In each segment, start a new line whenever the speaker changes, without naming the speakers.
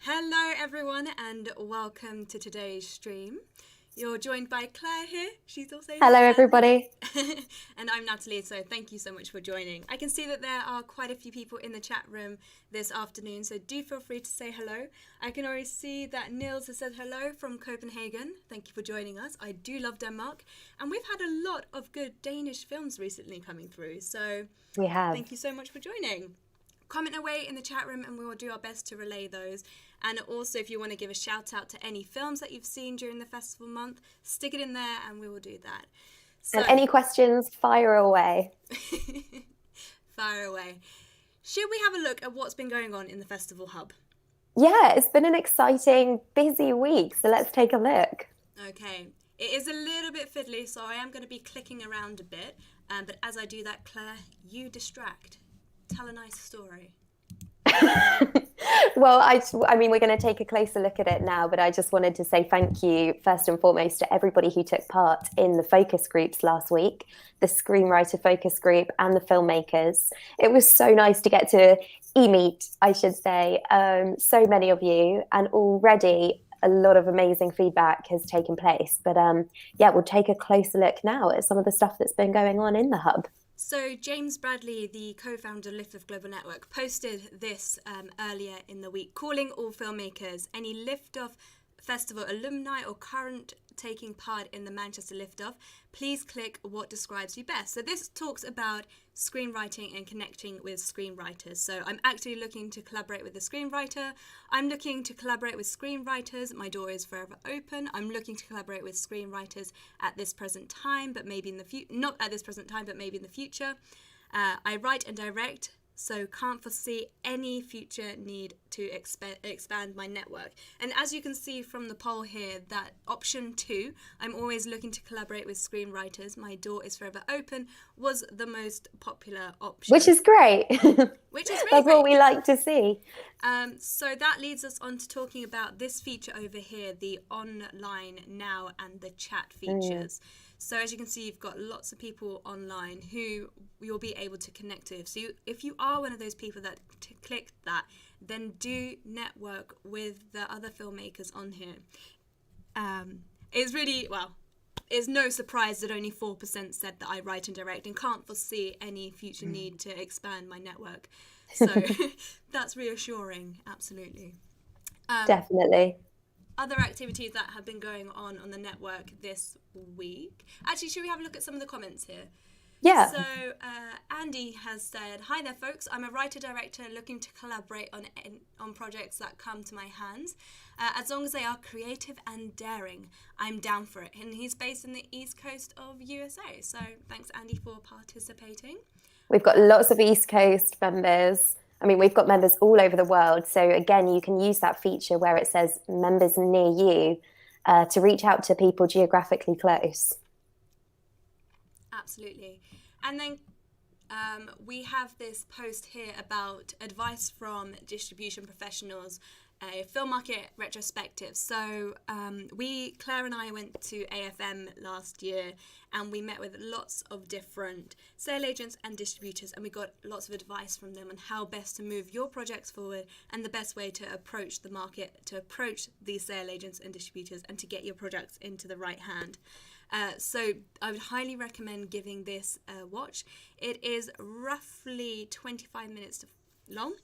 Hello everyone and welcome to today's stream. You're joined by Claire here, she's also here.
Hello everybody.
And I'm Natalie, so thank you so much for joining. I can see that there are quite a few people in the chat room this afternoon, so do feel free to say hello. I can already see that Niels has said hello from Copenhagen. Thank you for joining us. I do love Denmark, and we've had a lot of good Danish films recently coming through, so
We have.
thank you so much for joining. Comment away in the chat room and we will do our best to relay those. And also, if you want to give a shout out to any films that you've seen during the festival month, stick it in there and we will do that. So,
And any questions, fire away.
Fire away. Should we have a look at what's been going on in the festival hub?
Yeah, it's been an exciting, busy week, so let's take a look.
Okay. It is a little bit fiddly, so I am going to be clicking around a bit. But as I do that, Claire, you distract. Tell a nice story.
Well, I mean, we're going to take a closer look at it now, but I just wanted to say thank you, first and foremost, to everybody who took part in the focus groups last week, the screenwriter focus group and the filmmakers. It was so nice to get to meet, I should say, so many of you, and already a lot of amazing feedback has taken place. But yeah, we'll take a closer look now at some of the stuff that's been going on in the hub.
So James Bradley, the co-founder of Liftoff Global Network, posted this earlier in the week, calling all filmmakers, any Liftoff Festival alumni or current taking part in the Manchester Liftoff, please click what describes you best. So this talks about screenwriting and connecting with screenwriters. So I'm actually looking to collaborate with a screenwriter. I'm looking to collaborate with screenwriters. My door is forever open. I'm looking to collaborate with screenwriters at this present time, but maybe in the future, not at this present time, but maybe in the future. I write and direct, so can't foresee any future need to expand my network. And as you can see from the poll here, that option 2, I'm always looking to collaborate with screenwriters, my door is forever open, was the most popular option.
Which is great.
Which is really
That's
great.
what we like to see.
So that leads us on to talking about this feature over here, the online now and the chat features. So as you can see, you've got lots of people online who you'll be able to connect to. So if you are one of those people that clicked that, then do network with the other filmmakers on here. It's really, well, it's no surprise that only 4% said that I write and direct and can't foresee any future need to expand my network. So that's reassuring, absolutely.
Definitely.
Other activities that have been going on the network this week. Actually, should we have a look at some of the comments here?
Yeah.
So Andy has said, "Hi there, folks. I'm a writer-director looking to collaborate on projects that come to my hands. As long as they are creative and daring, I'm down for it." And he's based in the East Coast of USA. So thanks, Andy, for participating.
We've got lots of East Coast members. I mean, we've got members all over the world. So again, you can use that feature where it says members near you to reach out to people geographically close.
Absolutely. And then we have this post here about advice from distribution professionals, a film market retrospective. So Claire and I went to AFM last year and we met with lots of different sale agents and distributors, and we got lots of advice from them on how best to move your projects forward and the best way to approach the market, to approach these sale agents and distributors, and to get your products into the right hand. So I would highly recommend giving this a watch. It is roughly 25 minutes long,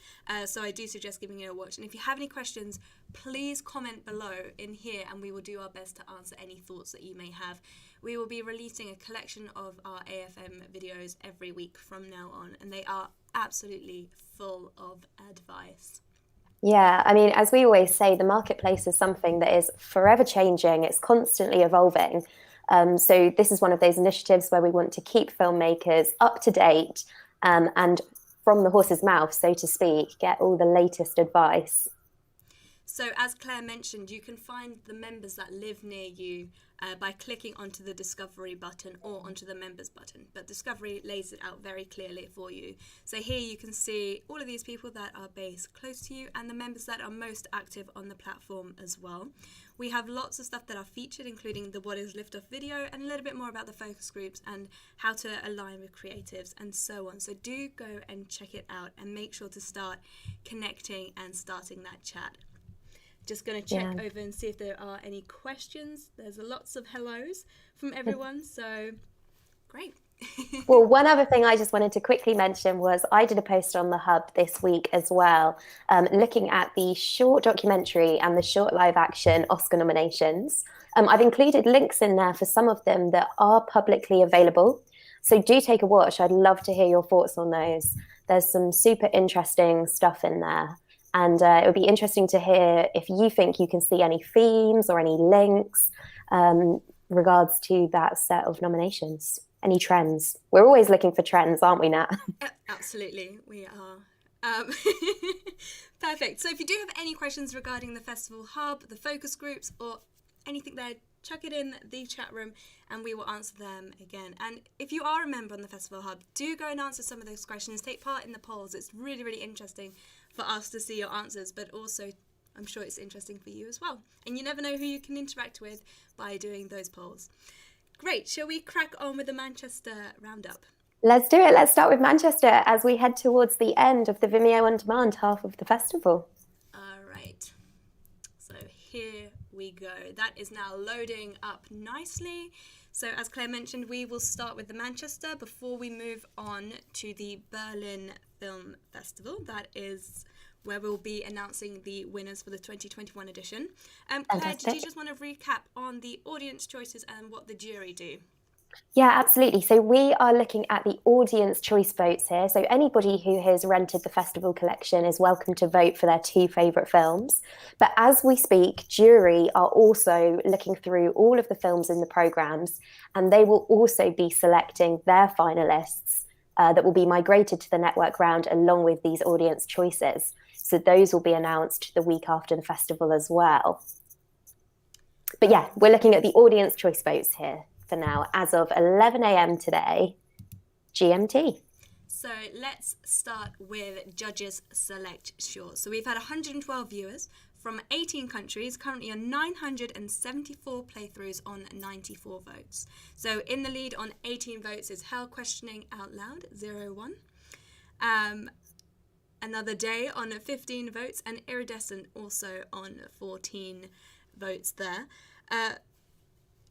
so I do suggest giving it a watch. And if you have any questions, please comment below in here and we will do our best to answer any thoughts that you may have. We will be releasing a collection of our AFM videos every week from now on, and they are absolutely full of advice.
Yeah, I mean, as we always say, the marketplace is something that is forever changing. It's constantly evolving. So this is one of those initiatives where we want to keep filmmakers up to date and from the horse's mouth, so to speak, get all the latest advice.
So as Claire mentioned, you can find the members that live near you by clicking onto the Discovery button or onto the Members button. But Discovery lays it out very clearly for you. So here you can see all of these people that are based close to you and the members that are most active on the platform as well. We have lots of stuff that are featured, including the What is Liftoff video and a little bit more about the focus groups and how to align with creatives and so on. So do go and check it out and make sure to start connecting and starting that chat. Just going to check over and see if there are any questions. There's lots of hellos from everyone, so great.
Well, one other thing I just wanted to quickly mention was I did a post on the Hub this week as well, looking at the short documentary and the short live action Oscar nominations. I've included links in there for some of them that are publicly available. So do take a watch. I'd love to hear your thoughts on those. There's some super interesting stuff in there. And it would be interesting to hear if you think you can see any themes or any links regards to that set of nominations. Any trends? We're always looking for trends, aren't we, Nat?
Absolutely, we are. Perfect. So if you do have any questions regarding the Festival Hub, the focus groups, or anything there, chuck it in the chat room and we will answer them again. And if you are a member on the Festival Hub, do go and answer some of those questions. Take part in the polls. It's really, really interesting for us to see your answers, but also I'm sure it's interesting for you as well. And you never know who you can interact with by doing those polls. Great. Shall we crack on with the Manchester roundup?
Let's do it. Let's start with Manchester as we head towards the end of the Vimeo On Demand half of the festival.
All right. So here we go. That is now loading up nicely. So as Claire mentioned, we will start with the Manchester before we move on to the Berlin Film Festival. That is where we'll be announcing the winners for the 2021 edition. Claire, did you just want to recap on the audience choices and what the jury do?
Yeah, absolutely. So we are looking at the audience choice votes here. So anybody who has rented the festival collection is welcome to vote for their 2 favourite films. But as we speak, jury are also looking through all of the films in the programmes, and they will also be selecting their finalists that will be migrated to the network round along with these audience choices. So those will be announced the week after the festival as well. But yeah, we're looking at the audience choice votes here for now, as of 11 a.m. today, GMT.
So let's start with Judges Select Short. So we've had 112 viewers from 18 countries, currently on 974 playthroughs on 94 votes. So in the lead on 18 votes is Hell Questioning Out Loud, 01. Another Day on 15 votes, and Iridescence also on 14 votes there.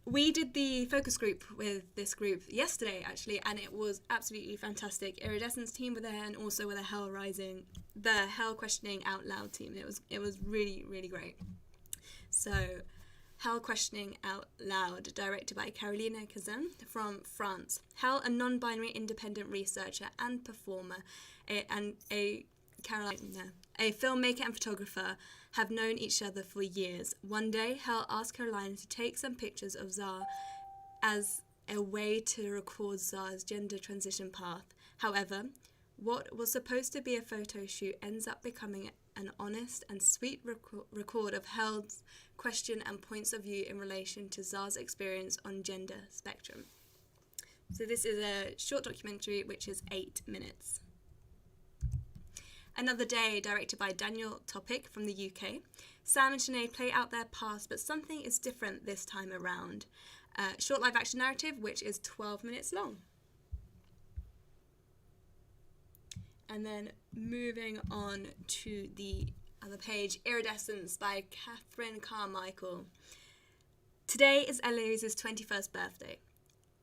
We did the focus group with this group yesterday, actually, and it was absolutely fantastic. Iridescence team were there, and also with the Hell Questioning Out Loud team. It was really, really great. So, Hell Questioning Out Loud, directed by Carolina Kazan from France. Hell, a non-binary independent researcher and performer, a filmmaker and photographer, have known each other for years. One day, Hell asked Carolina to take some pictures of Zar as a way to record Zar's gender transition path. However, what was supposed to be a photo shoot ends up becoming an honest and sweet record of Hell's question and points of view in relation to Zar's experience on gender spectrum. So this is a short documentary which is 8 minutes. Another Day, directed by Daniel Topic from the UK. Sam and Sinead play out their past, but something is different this time around. Short live action narrative, which is 12 minutes long. And then moving on to the other page, Iridescence by Catherine Carmichael. Today is Elise's 21st birthday.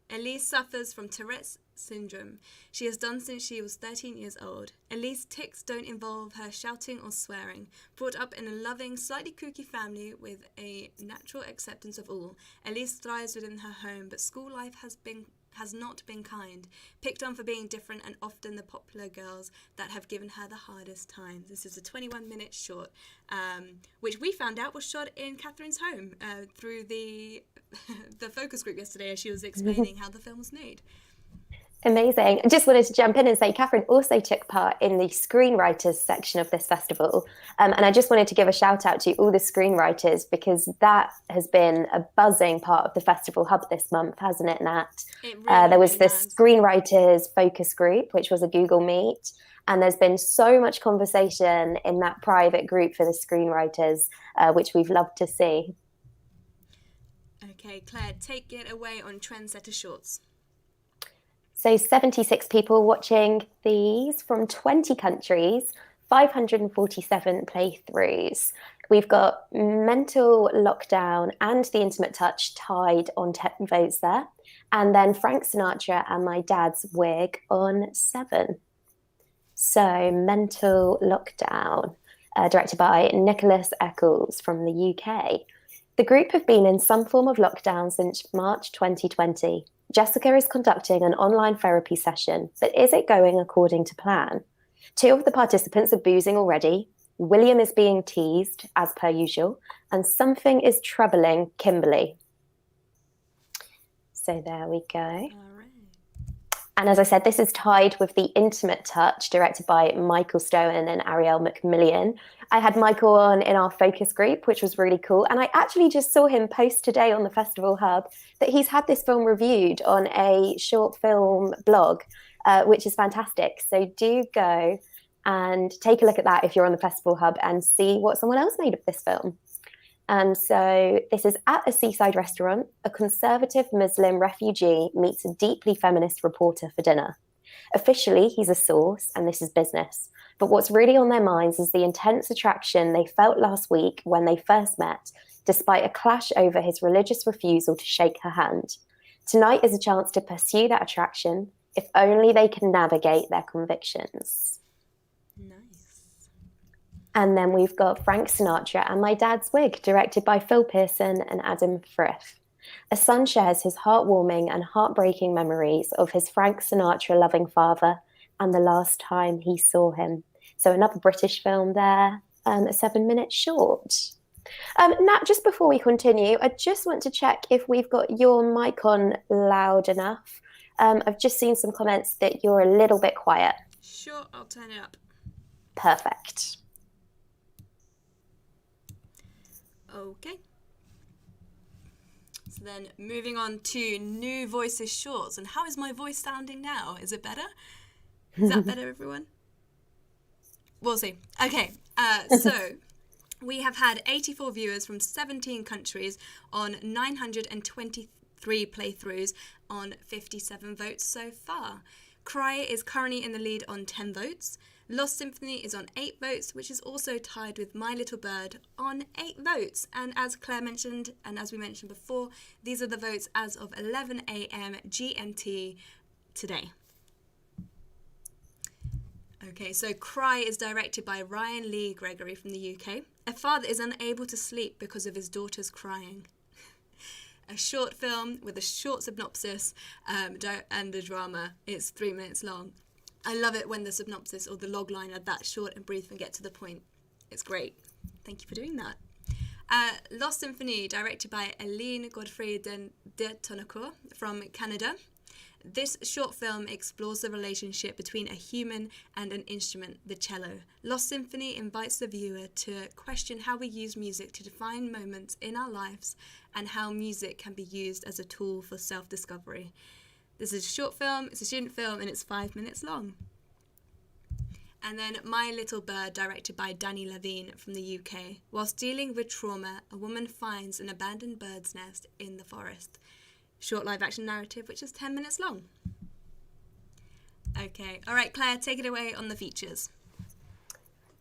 Elise suffers from Tourette's syndrome. She has done since she was 13 years old. Elise's tics don't involve her shouting or swearing. Brought up in a loving, slightly kooky family with a natural acceptance of all, Elise thrives within her home, but school life has not been kind. Picked on for being different and often the popular girls that have given her the hardest time. This is a 21-minute short, which we found out was shot in Catherine's home through the focus group yesterday as she was explaining how the film was made.
Amazing. I just wanted to jump in and say Catherine also took part in the screenwriters section of this festival. And I just wanted to give a shout out to all the screenwriters, because that has been a buzzing part of the festival hub this month, hasn't it, Nat?
It really,
there was
really
the
has.
screenwriters focus group, which was a Google Meet. And there's been so much conversation in that private group for the screenwriters, which we've loved to see.
Okay, Claire, take it away on Trendsetter Shorts.
So 76 people watching these from 20 countries, 547 playthroughs. We've got Mental Lockdown and The Intimate Touch tied on 10 votes there. And then Frank Sinatra and My Dad's Wig on 7. So Mental Lockdown, directed by Nicholas Eccles from the UK. The group have been in some form of lockdown since March 2020. Jessica is conducting an online therapy session, but is it going according to plan? 2 of the participants are boozing already. William is being teased, as per usual, and something is troubling Kimberly. So there we go.
All right.
And as I said, this is tied with The Intimate Touch, directed by Michael Stowen and Ariel McMillian. I had Michael on in our focus group, which was really cool. And I actually just saw him post today on the Festival Hub that he's had this film reviewed on a short film blog, which is fantastic. So do go and take a look at that if you're on the Festival Hub and see what someone else made of this film. So this is at a seaside restaurant. A conservative Muslim refugee meets a deeply feminist reporter for dinner. Officially, he's a source, and this is business. But what's really on their minds is the intense attraction they felt last week when they first met, despite a clash over his religious refusal to shake her hand. Tonight is a chance to pursue that attraction, if only they can navigate their convictions.
Nice.
And then we've got Frank Sinatra and My Dad's Wig, directed by Phil Pearson and Adam Frith. A son shares his heartwarming and heartbreaking memories of his Frank Sinatra-loving father and the last time he saw him. So another British film there, a 7-minute short. Nat, just before we continue, I just want to check if we've got your mic on loud enough. I've just seen some comments that you're a little bit quiet.
Sure, I'll turn it up.
Perfect.
Okay. So then moving on to New Voices Shorts. And how is my voice sounding now? Is it better? Is that better, everyone? We'll see. Okay, so we have had 84 viewers from 17 countries on 923 playthroughs on 57 votes so far. Cry is currently in the lead on 10 votes. Lost Symphony is on 8 votes, which is also tied with My Little Bird on 8 votes. And as Claire mentioned, and as we mentioned before, these are the votes as of 11 a.m. GMT today. Okay, so Cry is directed by Ryan Lee Gregory from the UK. A father is unable to sleep because of his daughter's crying. A short film with a short synopsis and a drama. It's 3 minutes long. I love it when the synopsis or the log line are that short and brief and get to the point. It's great. Thank you for doing that. Lost Symphony, directed by Aline Godfrey de Tonacourt from Canada. This short film explores the relationship between a human and an instrument, the cello. Lost Symphony invites the viewer to question how we use music to define moments in our lives and how music can be used as a tool for self-discovery. This is a short film, it's a student film, and it's 5 minutes long. And then My Little Bird, directed by Danny Levine from the UK. Whilst dealing with trauma, a woman finds an abandoned bird's nest in the forest. Short live-action narrative, which is 10 minutes long. Okay, all right, Claire, take it away on the features.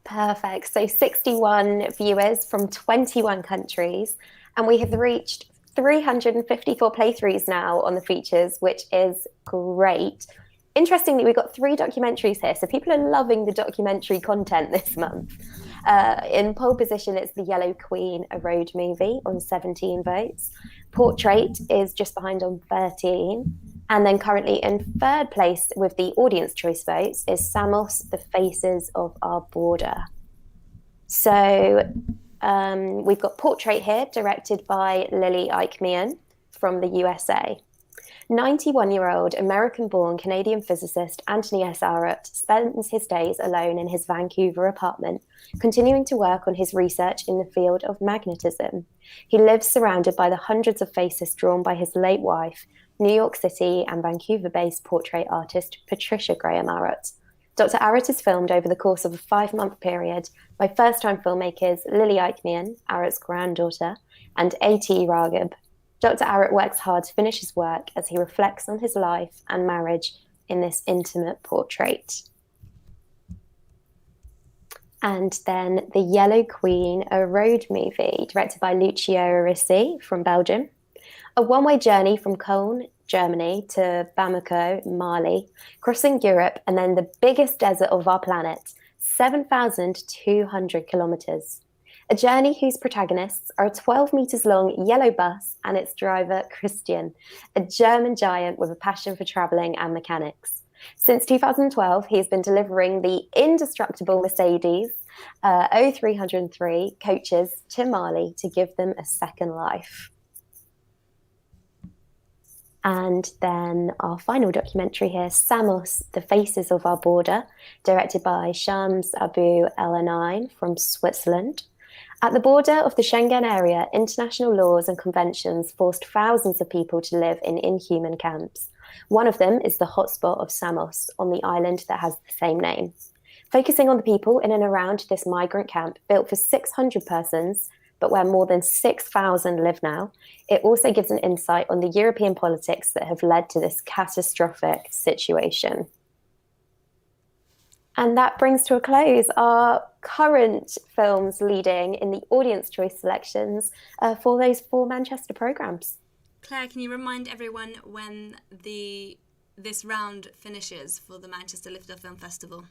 Perfect. So 61 viewers from 21 countries, and we have reached 354 playthroughs now on the features, which is great. Interestingly, we've got 3 documentaries here, so people are loving the documentary content this month. In pole position, it's The Yellow Queen, a road movie, on 17 votes. Portrait is just behind on 13. And then currently in 3rd place with the audience choice votes is Samos, The Faces of Our Border. So we've got Portrait here, directed by Lily Eichmann from the USA. 91-year-old American-born Canadian physicist Anthony S. Sarat spends his days alone in his Vancouver apartment, continuing to work on his research in the field of magnetism. He lives surrounded by the hundreds of faces drawn by his late wife, New York City and Vancouver-based portrait artist Patricia Graham Arrett. Dr. Arrett is filmed over the course of a 5-month period by first-time filmmakers Lily Eichmann, Arrett's granddaughter, and A.T. Raghib. Dr. Arrett works hard to finish his work as he reflects on his life and marriage in this intimate portrait. And then The Yellow Queen, a road movie directed by Lucio Risi from Belgium. A one-way journey from Cologne, Germany to Bamako, Mali, crossing Europe and then the biggest desert of our planet, 7,200 kilometers. A journey whose protagonists are a 12 meters long yellow bus and its driver, Christian, a German giant with a passion for traveling and mechanics. Since 2012, he's been delivering the indestructible Mercedes 0303 coaches to Mali to give them a second life. And then our final documentary here, Samos, The Faces of Our Border, directed by Shams Abu El-Ainain from Switzerland. At the border of the Schengen area, international laws and conventions forced thousands of people to live in inhuman camps. One of them is the hotspot of Samos on the island that has the same name. Focusing on the people in and around this migrant camp, built for 600 persons, but where more than 6,000 live now, it also gives an insight on the European politics that have led to this catastrophic situation. And that brings to a close our current films leading in the audience choice selections for those 4 Manchester programmes.
Claire, can you remind everyone when this round finishes for the Manchester Lifter Film Festival?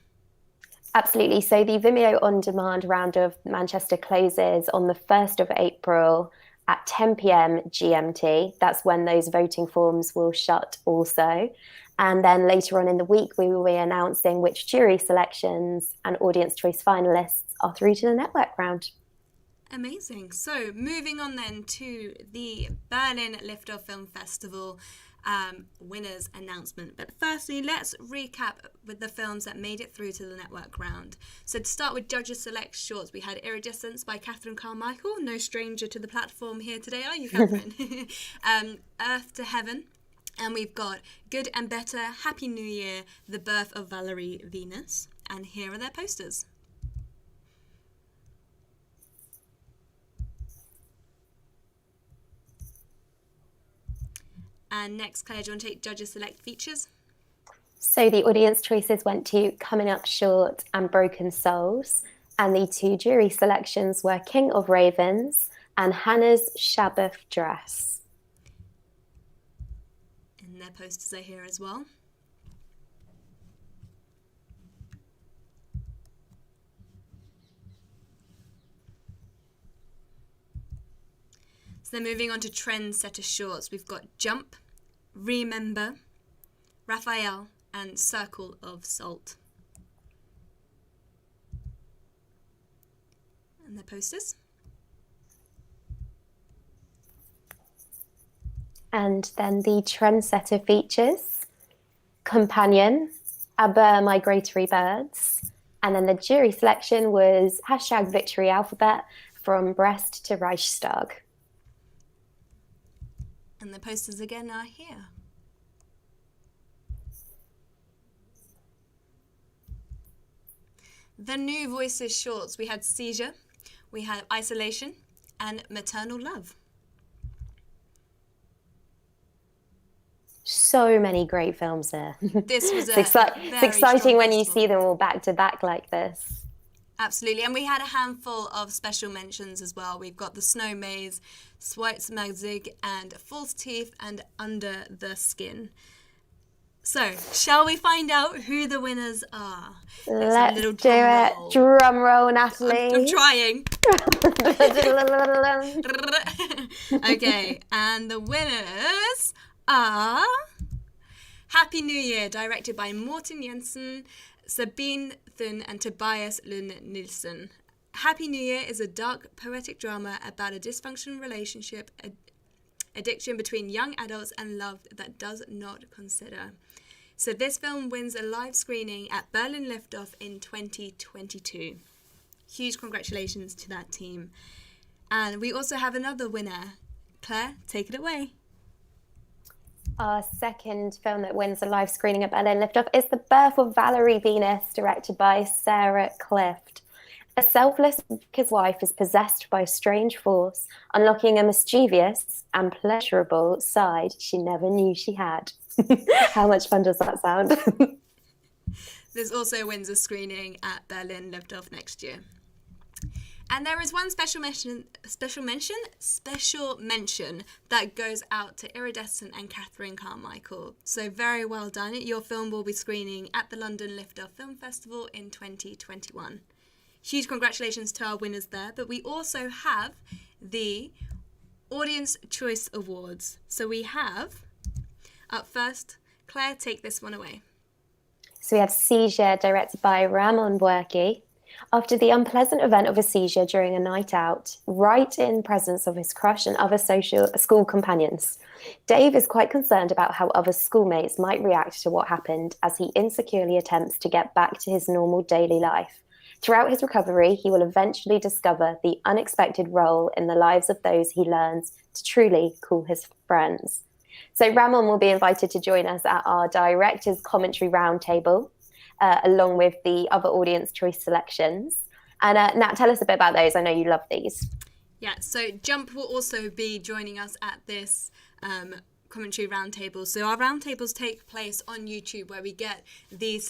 Absolutely. So the Vimeo On Demand round of Manchester closes on the 1st of April at 10 p.m. GMT. That's when those voting forms will shut also. And then later on in the week, we will be announcing which jury selections and audience choice finalists are through to the network round.
Amazing. So moving on then to the Berlin Lifter Film Festival winners announcement. But firstly, let's recap with the films that made it through to the network round. So to start with Judges Select Shorts, we had Iridescence by Catherine Carmichael, no stranger to the platform here today, are you, Catherine? Earth to Heaven. And we've got Good and Better, Happy New Year, The Birth of Valerie Venus. And here are their posters. And next, Claire, do you want to take Judges Select Features?
So the audience choices went to Coming Up Short and Broken Souls. And the 2 jury selections were King of Ravens and Hannah's Shabbath Dress.
And their posters are here as well. So then moving on to Trendsetter Shorts, we've got Jump, Remember, Raphael, and Circle of Salt. And their posters.
And then the Trendsetter features, Companion, Aber Migratory Birds. And then the jury selection was #Victory Alphabet, From Brest to Reichstag.
And the posters again are here. The New Voices Shorts, we had Seizure, we had Isolation, and Maternal Love.
So many great films there.
This was
it's exciting when you see them all back to back like this.
Absolutely, and we had a handful of special mentions as well. We've got The Snow Maze, Schweizmerzig, and False Teeth, and Under the Skin. So, shall we find out who the winners are?
Let's do it. Drum roll, Natalie.
I'm trying. Okay, and the winners are Happy New Year, directed by Morten Jensen, Sabine Thun, and Tobias Lund Nielsen. Happy New Year is a dark, poetic drama about a dysfunctional relationship, addiction between young adults, and love that does not consider. So this film wins a live screening at Berlin Liftoff in 2022. Huge congratulations to that team. And we also have another winner. Claire, take it away.
Our second film that wins a live screening at Berlin Liftoff is The Birth of Valerie Venus, directed by Sarat. A selfless vicar's wife is possessed by a strange force, unlocking a mischievous and pleasurable side she never knew she had. How much fun does that sound?
There's also a Windsor screening at Berlin Liftoff next year. And there is one special mention that goes out to Iridescence and Catherine Carmichael. So very well done. Your film will be screening at the London Liftoff Film Festival in 2021. Huge congratulations to our winners there. But we also have the Audience Choice Awards. So we have, up first, Claire, take this one away.
So we have Seizure, directed by Ramon Buerki. After the unpleasant event of a seizure during a night out, right in presence of his crush and other school companions, Dave is quite concerned about how other schoolmates might react to what happened as he insecurely attempts to get back to his normal daily life. Throughout his recovery, he will eventually discover the unexpected role in the lives of those he learns to truly call his friends. So Ramon will be invited to join us at our Director's Commentary Roundtable, along with the other audience choice selections. And Nat, tell us a bit about those. I know you love these.
Yeah, so Jump will also be joining us at this commentary roundtable. So our roundtables take place on YouTube, where we get the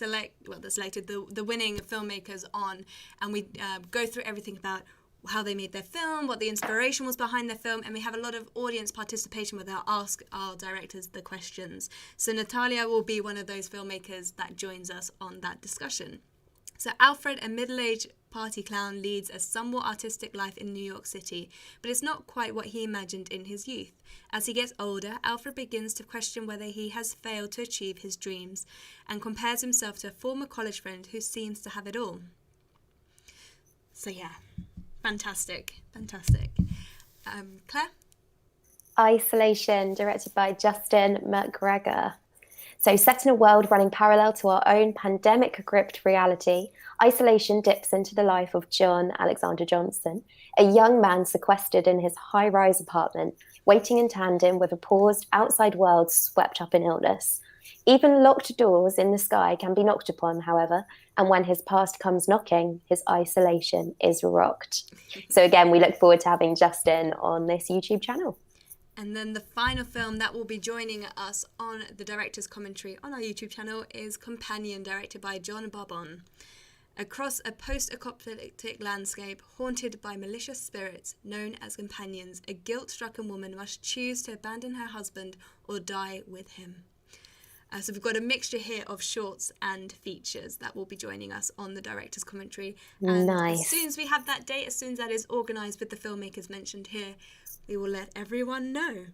winning filmmakers on, and we go through everything about how they made their film, what the inspiration was behind their film, and we have a lot of audience participation where they'll ask our directors the questions. So Natalia will be one of those filmmakers that joins us on that discussion. So Alfred, a middle-aged party clown, leads a somewhat artistic life in New York City, but it's not quite what he imagined in his youth. As he gets older, Alfred begins to question whether he has failed to achieve his dreams, and compares himself to a former college friend who seems to have it all. So yeah. Fantastic. Claire?
Isolation, directed by Justin McGregor. So set in a world running parallel to our own pandemic-gripped reality, Isolation dips into the life of John Alexander Johnson, a young man sequestered in his high-rise apartment, waiting in tandem with a paused outside world swept up in illness. Even locked doors in the sky can be knocked upon, however, and when his past comes knocking, his isolation is rocked. So again, we look forward to having Justin on this YouTube channel.
And then the final film that will be joining us on the director's commentary on our YouTube channel is Companion, directed by John Bobon. Across a post-apocalyptic landscape haunted by malicious spirits known as companions, a guilt-stricken woman must choose to abandon her husband or die with him. So we've got a mixture here of shorts and features that will be joining us on the director's commentary. And
nice.
As soon as we have that date, as soon as that is organised with the filmmakers mentioned here, we will let everyone know.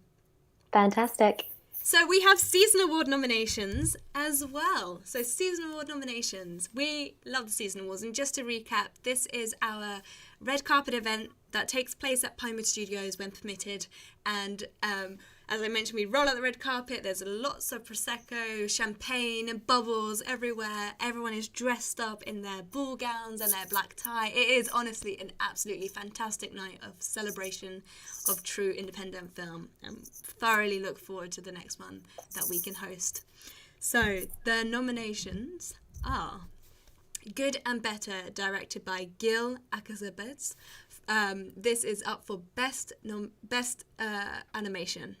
Fantastic.
So we have Season Award nominations as well. So Season Award nominations. We love the Season Awards. And just to recap, this is our red carpet event that takes place at Pinewood Studios when permitted. And as I mentioned, we roll out the red carpet. There's lots of Prosecco, champagne, bubbles everywhere. Everyone is dressed up in their ball gowns and their black tie. It is honestly an absolutely fantastic night of celebration of true independent film. And thoroughly look forward to the next one that we can host. So the nominations are Good and Better, directed by Gil Akazabets. This is up for best animation.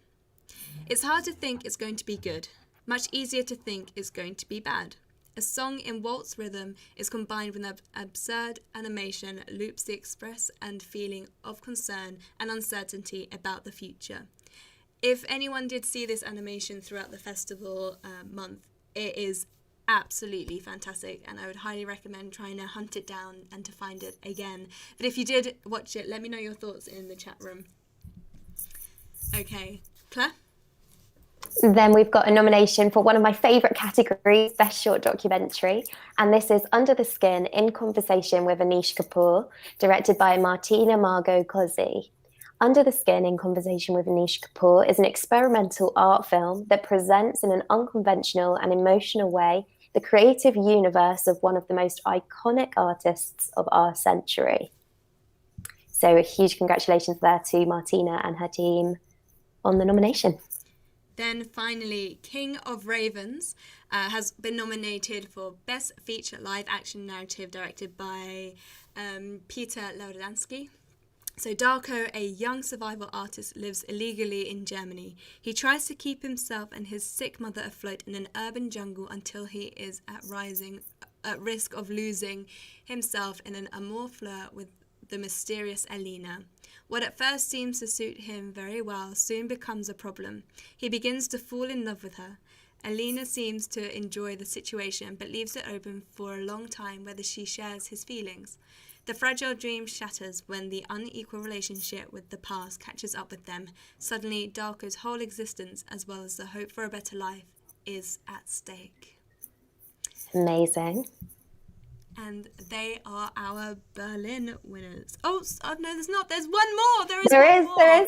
It's hard to think it's going to be good. Much easier to think it's going to be bad. A song in waltz rhythm is combined with an absurd animation loops the express and feeling of concern and uncertainty about the future. If anyone did see this animation throughout the festival month, it is absolutely fantastic, and I would highly recommend trying to hunt it down and to find it again. But if you did watch it, let me know your thoughts in the chat room. Okay, Claire?
Then we've got a nomination for one of my favourite categories, Best Short Documentary, and this is Under the Skin, in Conversation with Anish Kapoor, directed by Martina Margot Cozzi. Under the Skin, in Conversation with Anish Kapoor is an experimental art film that presents in an unconventional and emotional way the creative universe of one of the most iconic artists of our century. So a huge congratulations there to Martina and her team on the nomination.
Then finally, King of Ravens has been nominated for Best Feature Live Action Narrative, directed by Peter Laudansky. So Darko, a young survival artist, lives illegally in Germany. He tries to keep himself and his sick mother afloat in an urban jungle until he is at rising at risk of losing himself in an amour flirt with the mysterious Elena. What at first seems to suit him very well soon becomes a problem. He begins to fall in love with her. Elena seems to enjoy the situation but leaves it open for a long time whether she shares his feelings. The fragile dream shatters when the unequal relationship with the past catches up with them. Suddenly, Darko's whole existence, as well as the hope for a better life, is at stake.
Amazing.
And they are our Berlin winners. Oh, no, there's not. There's one more. There is.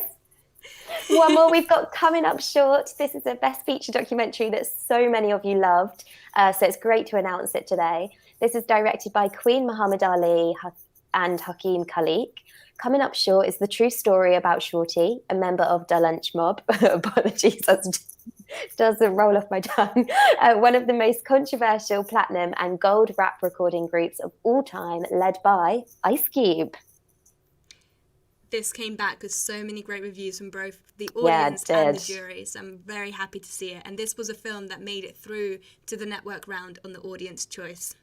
One more we've got coming up short. This is a Best Feature documentary that so many of you loved. So it's great to announce it today. This is directed by Queen Muhammad Ali and Hakeem Khalik. Coming up short is the true story about Shorty, a member of the Lunch Mob. Apologies, that doesn't roll off my tongue. One of the most controversial platinum and gold rap recording groups of all time, led by Ice Cube.
This came back with so many great reviews from both the audience and the jury, so I'm very happy to see it. And this was a film that made it through to the network round on the audience choice.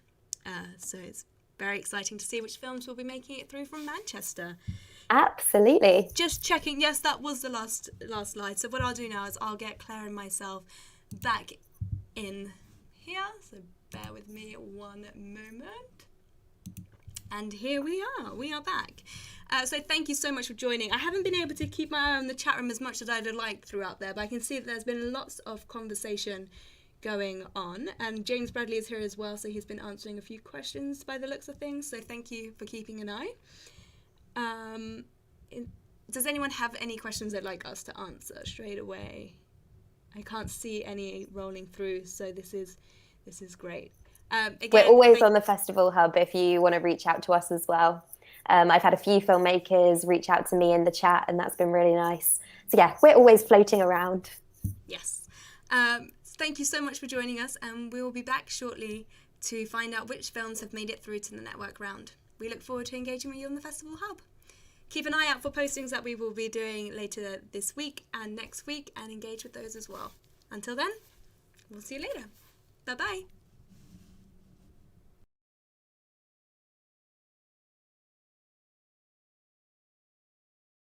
So it's very exciting to see which films will be making it through from Manchester.
Absolutely.
Just checking. Yes, that was the last slide. So what I'll do now is I'll get Claire and myself back in here. So bear with me one moment. And here we are. We are back. So thank you so much for joining. I haven't been able to keep my eye on the chat room as much as I'd like throughout there, but I can see that there's been lots of conversation going on. And James Bradley is here as well, so he's been answering a few questions by the looks of things. So thank you for keeping an eye. Does anyone have any questions they'd like us to answer straight away? I can't see any rolling through, so this is great. Again,
we're always on the Festival Hub if you want to reach out to us as well. I've had a few filmmakers reach out to me in the chat, and that's been really nice. So yeah, we're always floating around.
Yes. Thank you so much for joining us, and we will be back shortly to find out which films have made it through to the network round. We look forward to engaging with you on the Festival Hub. Keep an eye out for postings that we will be doing later this week and next week, and engage with those as well. Until then, we'll see you later. Bye-bye.